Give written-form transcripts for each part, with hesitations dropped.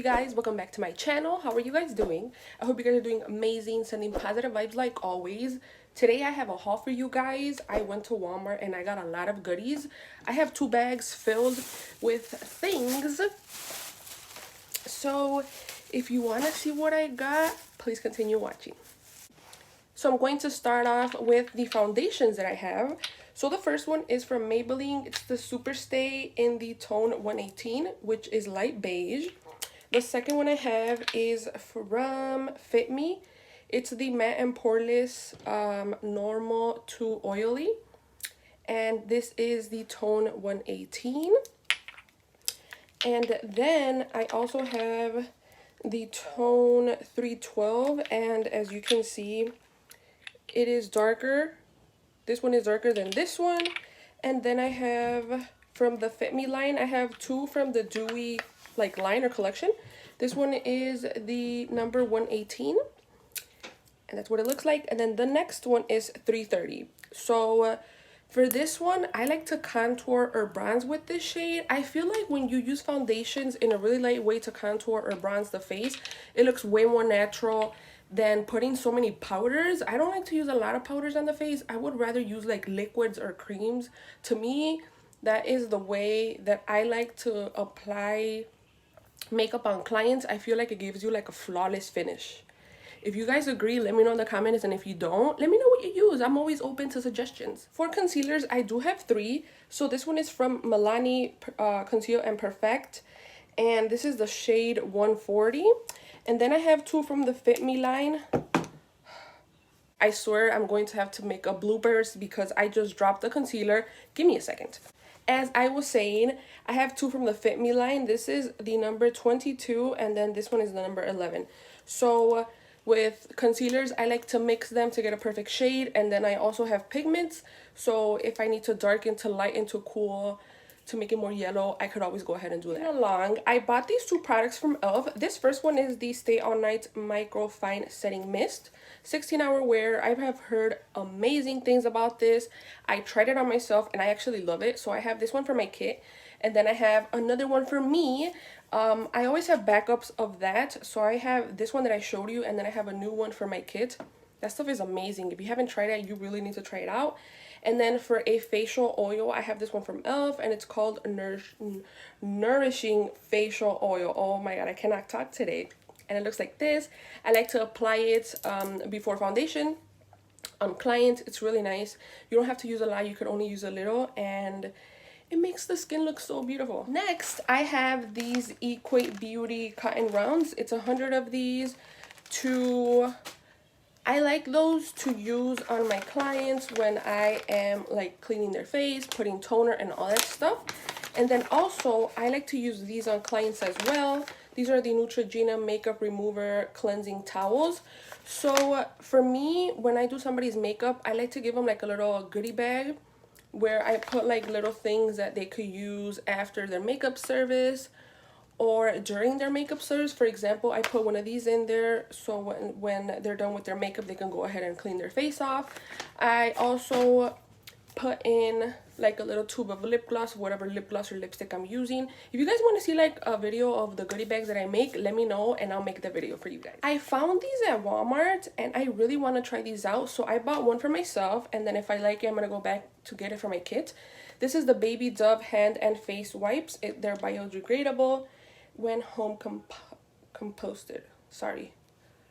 you guys? Welcome back to my channel. How are you guys doing? I hope you guys are doing amazing, sending positive vibes like always. Today I have a haul for you guys. I went to Walmart and I got a lot of goodies. I have 2 bags filled with things. So if you want to see what I got, please continue watching. So I'm going to start off with the foundations that I have. So the first one is from Maybelline. It's the Super Stay in the tone 118, which is light beige. The second one I have is from Fit Me. It's the matte and poreless normal to oily. And this is the tone 118. And then I also have the tone 312. And as you can see, it is darker. This one is darker than this one. And then I have from the Fit Me line, I have 2 from the Dewy line or collection. This one is the number 118. And that's what it looks like. And then the next one is 330. So for this one, I like to contour or bronze with this shade. I feel like when you use foundations in a really light way to contour or bronze the face, it looks way more natural than putting so many powders. I don't like to use a lot of powders on the face. I would rather use like liquids or creams. To me, that is the way that I like to apply makeup on clients. I feel like it gives you like a flawless finish. If you guys agree, let me know in the comments, and if you don't, let me know what you use. I'm always open to suggestions. For concealers, I do have 3. So this one is from Milani Conceal and Perfect, and this is the shade 140. And then I have 2 from the Fit Me line. I swear I'm going to have to make a bloopers because I just dropped the concealer. Give me a second. As I was saying, I have 2 from the Fit Me line. This is the number 22, and then this one is the number 11. So with concealers, I like to mix them to get a perfect shade, and then I also have pigments. So if I need to darken, to lighten, to cool, to make it more yellow, I could always go ahead and do that. Along, I bought these 2 products from e.l.f. This first one is the Stay All Night Micro Fine Setting Mist, 16-hour wear. I have heard amazing things about this. I tried it on myself and I actually love it. So I have this one for my kit, and then I have another one for me. I always have backups of that. So I have this one that I showed you, and then I have a new one for my kit. That stuff is amazing. If you haven't tried it, you really need to try it out. And then for a facial oil, I have this one from e.l.f. and it's called Nourishing Facial Oil. Oh my god, I cannot talk today. And it looks like this. I like to apply it before foundation on clients. It's really nice. You don't have to use a lot. You could only use a little, and it makes the skin look so beautiful. Next, I have these Equate Beauty Cotton Rounds. It's 100 of these I like those to use on my clients when I am like cleaning their face, putting toner and all that stuff. And then also I like to use these on clients as well. These are the Neutrogena Makeup Remover Cleansing Towels. So for me, when I do somebody's makeup, I like to give them like a little goodie bag where I put like little things that they could use after their makeup service or during their makeup service. For example, I put one of these in there so when they're done with their makeup, they can go ahead and clean their face off. I also put in like a little tube of lip gloss, whatever lip gloss or lipstick I'm using. If you guys want to see like a video of the goodie bags that I make, let me know and I'll make the video for you guys. I found these at Walmart and I really want to try these out, so I bought one for myself, and then if I like it, I'm gonna go back to get it for my kit. This is the Baby Dove hand and face wipes. They're biodegradable when home composted. Sorry,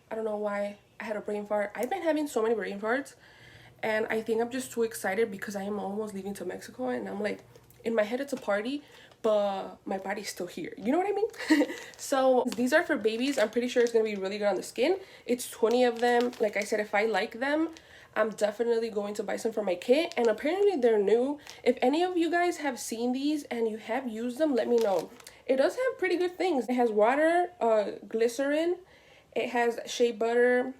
I don't know why I had a brain fart. I've been having so many brain farts, and I think I'm just too excited because I am almost leaving to Mexico, and I'm like, in my head it's a party, but my body's still here. You know what I mean? So these are for babies. I'm pretty sure it's gonna be really good on the skin. It's 20 of them. Like I said, if I like them, I'm definitely going to buy some for my kit, and apparently they're new. If any of you guys have seen these and you have used them, let me know. It does have pretty good things. It has water, glycerin, it has shea butter,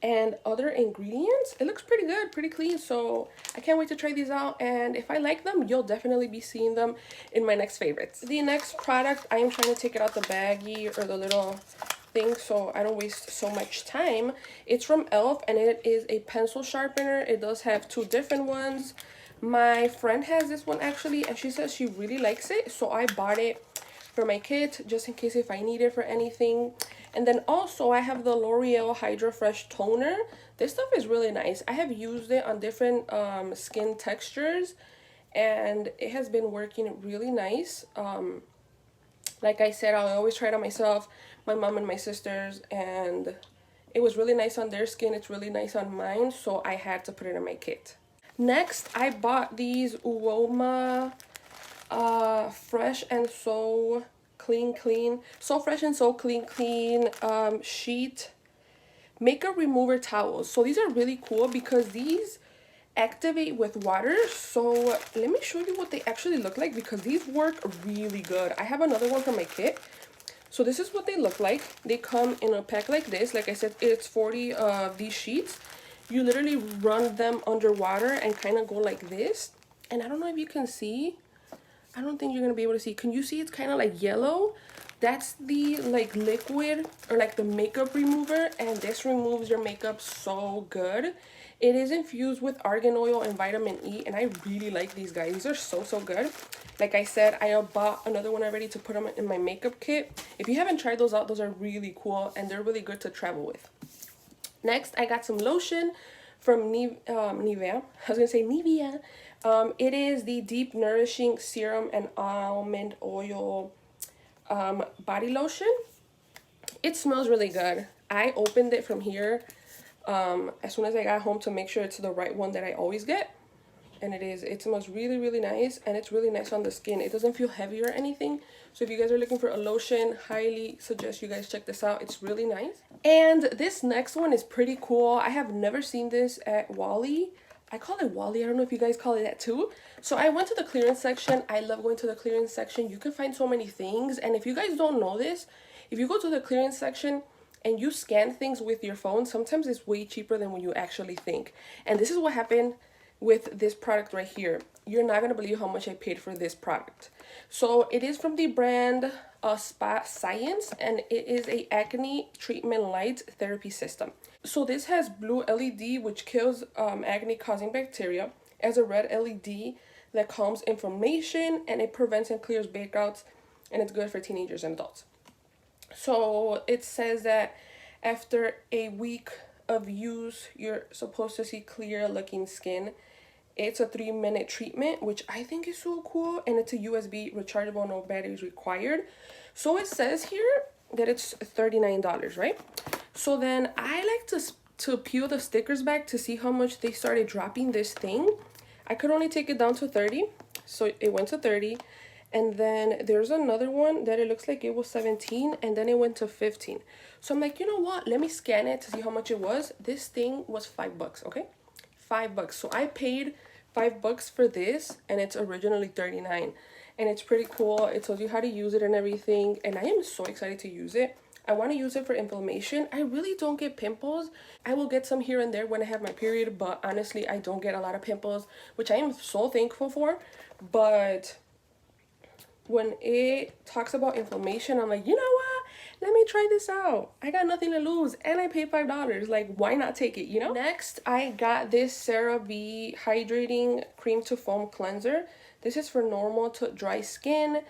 and other ingredients. It looks pretty good, pretty clean, so I can't wait to try these out, and if I like them, you'll definitely be seeing them in my next favorites. The next product, I am trying to take it out the baggie or the little thing so I don't waste so much time. It's from e.l.f. and it is a pencil sharpener. It does have 2 different ones. My friend has this one actually, and she says she really likes it, so I bought it for my kit, just in case if I need it for anything. And then also I have the L'Oreal Hydra Fresh Toner. This stuff is really nice. I have used it on different skin textures, and it has been working really nice. Like I said, I always try it on myself, my mom and my sisters, and it was really nice on their skin. It's really nice on mine, so I had to put it in my kit. Next, I bought these Uoma Fresh and So Clean So Fresh and So Clean sheet makeup remover towels. So these are really cool because these activate with water. So let me show you what they actually look like, because these work really good. I have another one from my kit. So this is what they look like. They come in a pack like this. Like I said, it's 40 of these sheets. You literally run them underwater and kind of go like this. And I don't know if you can see. I don't think you're going to be able to see. Can you see it's kind of like yellow? That's the like liquid or like the makeup remover. And this removes your makeup so good. It is infused with argan oil and vitamin E. And I really like these guys. These are so good. Like I said, I bought another one already to put them in my makeup kit. If you haven't tried those out, those are really cool. And they're really good to travel with. Next, I got some lotion from Nivea. I was going to say Nivea. It is the Deep Nourishing Serum and Almond Oil body lotion. It smells really good. I opened it from here as soon as I got home to make sure it's the right one that I always get. And it is. It smells really nice, and it's really nice on the skin. It doesn't feel heavy or anything. So if you guys are looking for a lotion, highly suggest you guys check this out. It's really nice. And this next one is pretty cool. I have never seen this at Wally. I call it Wally. I don't know if you guys call it that too. So I went to the clearance section. I love going to the clearance section. You can find so many things. And if you guys don't know this, if you go to the clearance section and you scan things with your phone, sometimes it's way cheaper than what you actually think. And this is what happened with this product right here. You're not gonna believe how much I paid for this product. So it is from the brand Spa Science, and it is a acne treatment light therapy system. So this has blue LED, which kills acne causing bacteria, as a red LED that calms inflammation, and it prevents and clears breakouts, and it's good for teenagers and adults. So it says that after a week of use, you're supposed to see clear looking skin. It's a 3-minute treatment, which I think is so cool, and it's a USB rechargeable, no batteries required. So it says here that it's $39, right? So then I like to peel the stickers back to see how much they started dropping this thing. I could only take it down to 30, so it went to 30. And then there's another one that it looks like it was 17, and then it went to 15. So I'm like, you know what? Let me scan it to see how much it was. This thing was $5, okay? $5. So I paid $5 for this, and it's originally $39. And it's pretty cool. It tells you how to use it and everything. And I am so excited to use it. I want to use it for inflammation. I really don't get pimples. I will get some here and there when I have my period, but honestly, I don't get a lot of pimples, which I am so thankful for. But when it talks about inflammation, I'm like, you know what? Let me try this out. I got nothing to lose, and I paid $5. Like, why not take it, you know? Next, I got this Cerave Hydrating Cream to Foam Cleanser. This is for normal to dry skin.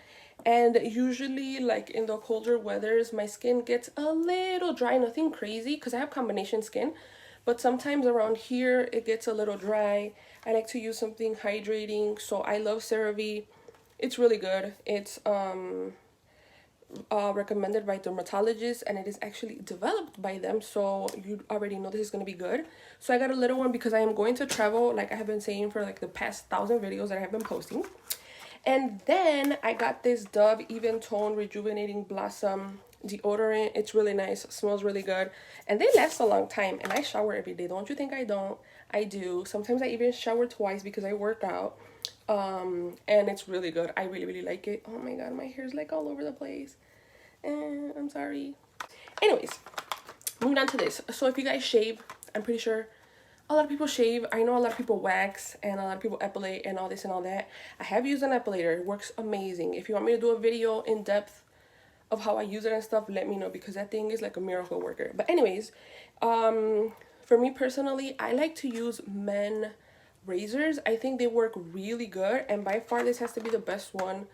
And usually, like in the colder weathers, my skin gets a little dry, nothing crazy, because I have combination skin. But sometimes around here, it gets a little dry. I like to use something hydrating, so I love Cerave. It's really good. It's recommended by dermatologists, and it is actually developed by them, so you already know this is going to be good. So I got a little one because I am going to travel, like I have been saying for like the past 1,000 videos that I have been posting. And then I got this Dove Even Tone Rejuvenating Blossom deodorant. It's really nice, smells really good, and they last a long time. And I shower every day. Don't you think I don't? I do. Sometimes I even shower twice because I work out. And it's really good. I really like it. Oh my god, my hair's like all over the place, and I'm sorry. Anyways, moving on to this. So if you guys shave, I'm pretty sure a lot of people shave. I know a lot of people wax, and a lot of people epilate and all this and all that. I have used an epilator. It works amazing. If you want me to do a video in depth of how I use it and stuff, let me know, because that thing is like a miracle worker. But anyways, for me personally, I like to use men razors. I think they work really good, and by far this has to be the best one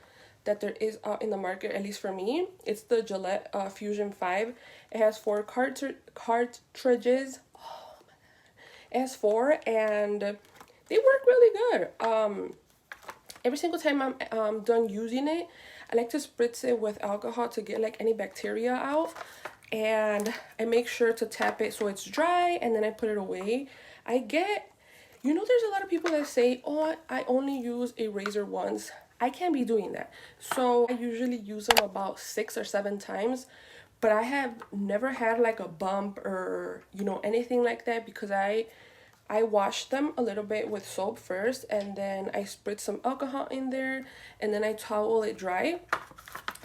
that there is out in the market, at least for me. It's the Gillette Fusion 5. It has 4 cartridges. Oh my god. It has 4 and they work really good. Every single time I'm done using it, I like to spritz it with alcohol to get like any bacteria out. And I make sure to tap it so it's dry, and then I put it away. You know, there's a lot of people that say, oh, I only use a razor once. I can't be doing that. So I usually use them about 6 or 7 times. But I have never had like a bump or, you know, anything like that, because I wash them a little bit with soap first, and then I spritz some alcohol in there, and then I towel it dry,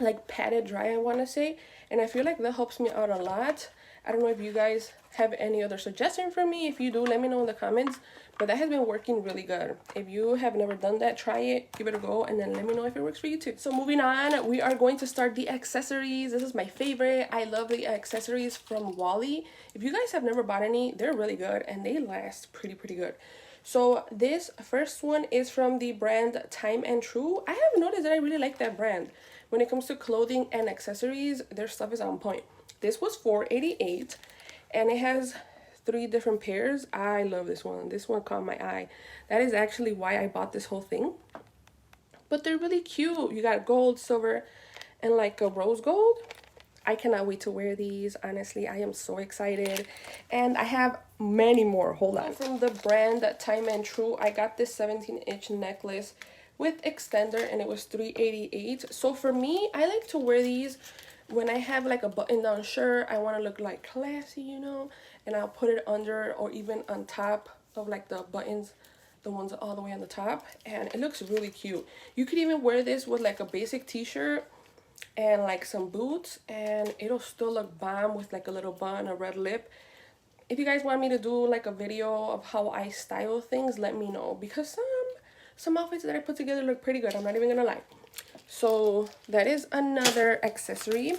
like pat it dry, I want to say. And I feel like that helps me out a lot. I don't know if you guys have any other suggestion for me. If you do, let me know in the comments. But that has been working really good. If you have never done that, try it, give it a go, and then let me know if it works for you too. So moving on, we are going to start the accessories. This is my favorite. I love the accessories from Wally. If you guys have never bought any, they're really good and they last pretty good. So this first one is from the brand Time and True. I have noticed that I really like that brand. When it comes to clothing and accessories, their stuff is on point. This was $4.88 and it has 3 different pairs. I love this one. This one caught my eye. That is actually why I bought this whole thing. But they're really cute. You got gold, silver, and like a rose gold. I cannot wait to wear these. Honestly, I am so excited. And I have many more. Hold on. From the brand Time and True, I got this 17-inch necklace with extender, and it was $3.88. So for me, I like to wear these when I have like a button-down shirt. I want to look like classy, you know, and I'll put it under or even on top of like the buttons, the ones all the way on the top, and it looks really cute. You could even wear this with like a basic t-shirt and like some boots, and it'll still look bomb with like a little bun, a red lip. If you guys want me to do like a video of how I style things, let me know, because some outfits that I put together look pretty good. I'm not even gonna lie. So that is another accessory.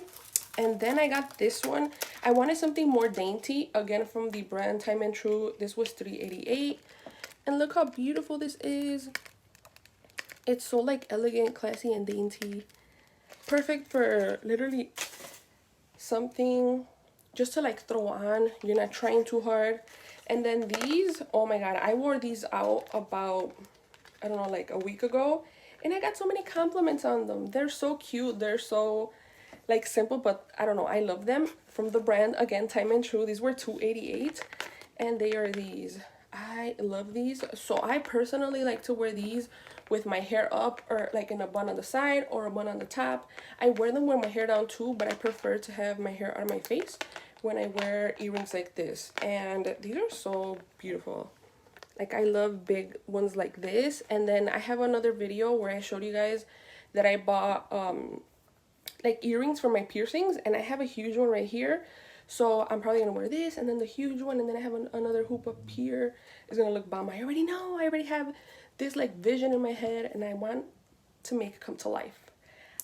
And then I got this one. I wanted something more dainty, again from the brand Time and True. This was $3.88. And look how beautiful this is. It's so like elegant, classy, and dainty. Perfect for literally something just to like throw on. You're not trying too hard. And then these, oh my god, I wore these out about, I don't know, like a week ago, and I got so many compliments on them. They're so cute. They're so like simple, but I don't know, I love them. From the brand, again, Time and True. These were $2.88, and they are these. I love these. So I personally like to wear these with my hair up, or like in a bun on the side or a bun on the top. I wear them with my hair down too, but I prefer to have my hair out of my face when I wear earrings like this. And these are so beautiful. Like, I love big ones like this. And then I have another video where I showed you guys that I bought like earrings for my piercings, and I have a huge one right here. So I'm probably gonna wear this, and then the huge one, and then I have another hoop up here. It's gonna look bomb. I already know. I already have this like vision in my head, and I want to make it come to life.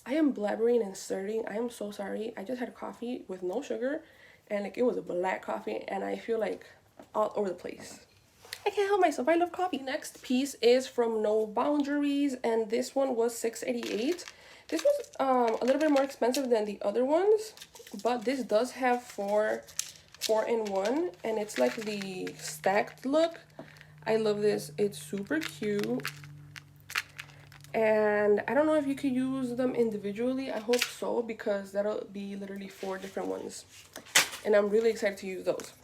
I am blabbering and starting. I am so sorry. I just had coffee with no sugar, and like it was a black coffee, and I feel like all over the place. I can't help myself. I love coffee. Next piece is from No Boundaries, and this one was $6.88. This was a little bit more expensive than the other ones, but this does have 4-in-1, and it's like the stacked look. I love this. It's super cute. And I don't know if you could use them individually. I hope so, because that'll be literally 4 different ones. And I'm really excited to use those.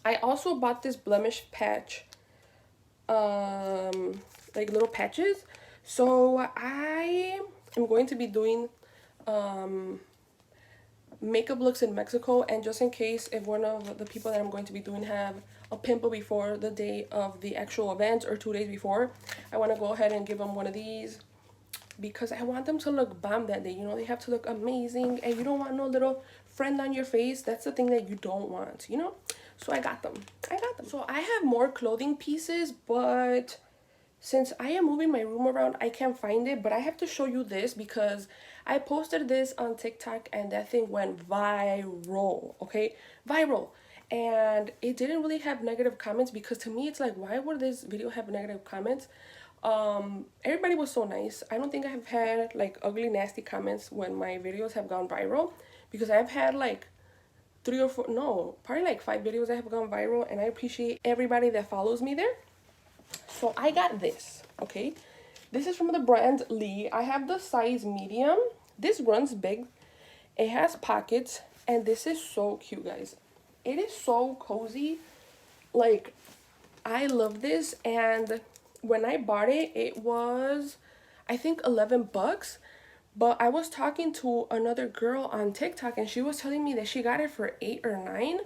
I also bought this Blemish Patch, like little patches. So I am going to be doing makeup looks in Mexico, and just in case if one of the people that I'm going to be doing have a pimple before the day of the actual event or 2 days before, I want to go ahead and give them one of these, because I want them to look bomb that day. You know, they have to look amazing, and you don't want no little friend on your face. That's the thing that you don't want, you know. So I got them. So I have more clothing pieces, but since I am moving my room around, I can't find it. But I have to show you this because I posted this on TikTok and that thing went viral, okay? Viral. And it didn't really have negative comments, because to me it's like, why would this video have negative comments? Everybody was so nice. I don't think I have had like ugly nasty comments when my videos have gone viral, because I've had like 3 or 4, no, probably like 5 videos that have gone viral, and I appreciate everybody that follows me there. So I got this, okay? This is from the brand Lee. I have the size medium. This runs big. It has pockets, and this is so cute, guys. It is so cozy. Like, I love this, and when I bought it, it was, I think, 11 bucks. But I was talking to another girl on TikTok, and she was telling me that she got it for 8 or 9,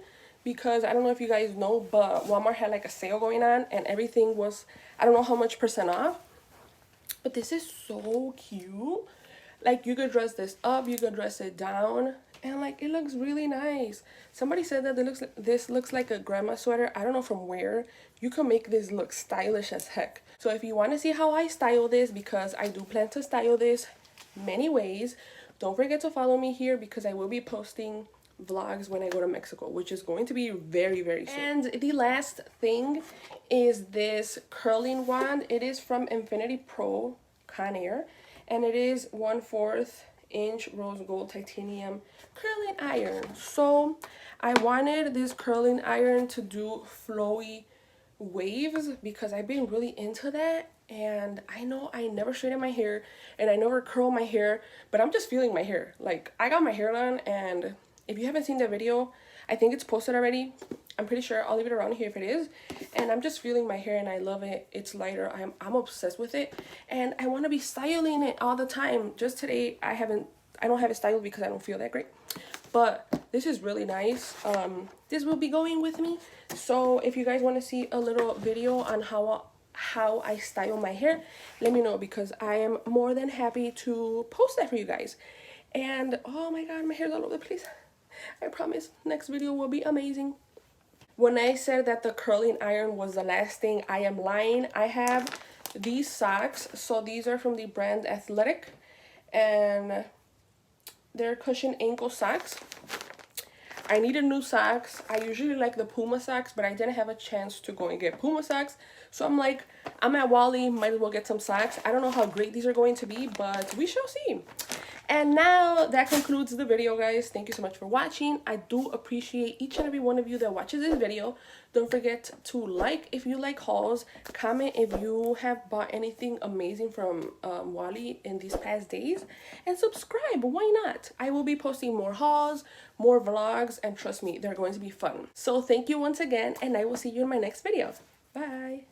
because I don't know if you guys know, but Walmart had like a sale going on, and everything was, I don't know how much % off. But this is so cute. Like, you could dress this up, you could dress it down, and like, it looks really nice. Somebody said that this looks like a grandma sweater. I don't know from where. You can make this look stylish as heck. So if you want to see how I style this, because I do plan to style this many ways, don't forget to follow me here, because I will be posting vlogs when I go to Mexico, which is going to be very, very soon. And the last thing is this curling wand. It is from Infinity Pro Conair, and it is 1/4 inch rose gold titanium curling iron. So I wanted this curling iron to do flowy waves, because I've been really into that. And I know I never straighten my hair and I never curl my hair, but I'm just feeling my hair. Like, I got my hair done, and if you haven't seen that video, I think it's posted already. I'm pretty sure. I'll leave it around here if it is. And I'm just feeling my hair, and I love it. It's lighter. I'm obsessed with it, and I want to be styling it all the time. Just today, I don't have it styled because I don't feel that great. But this is really nice. This will be going with me. So if you guys want to see a little video on how I style my hair, let me know, because I am more than happy to post that for you guys. And oh my god, my hair's all over the place. I promise next video will be amazing. When I said that the curling iron was the last thing, I am lying. I have these socks. So these are from the brand Athletic, and they're cushion ankle socks. I needed new socks. I usually like the Puma socks, but I didn't have a chance to go and get Puma socks. So I'm like, I'm at Wally, might as well get some socks. I don't know how great these are going to be, but we shall see. And now that concludes the video, guys. Thank you so much for watching. I do appreciate each and every one of you that watches this video. Don't forget to like if you like hauls, comment if you have bought anything amazing from Wally in these past days, and subscribe. Why not? I will be posting more hauls, more vlogs, and trust me, they're going to be fun. So thank you once again, and I will see you in my next video. Bye.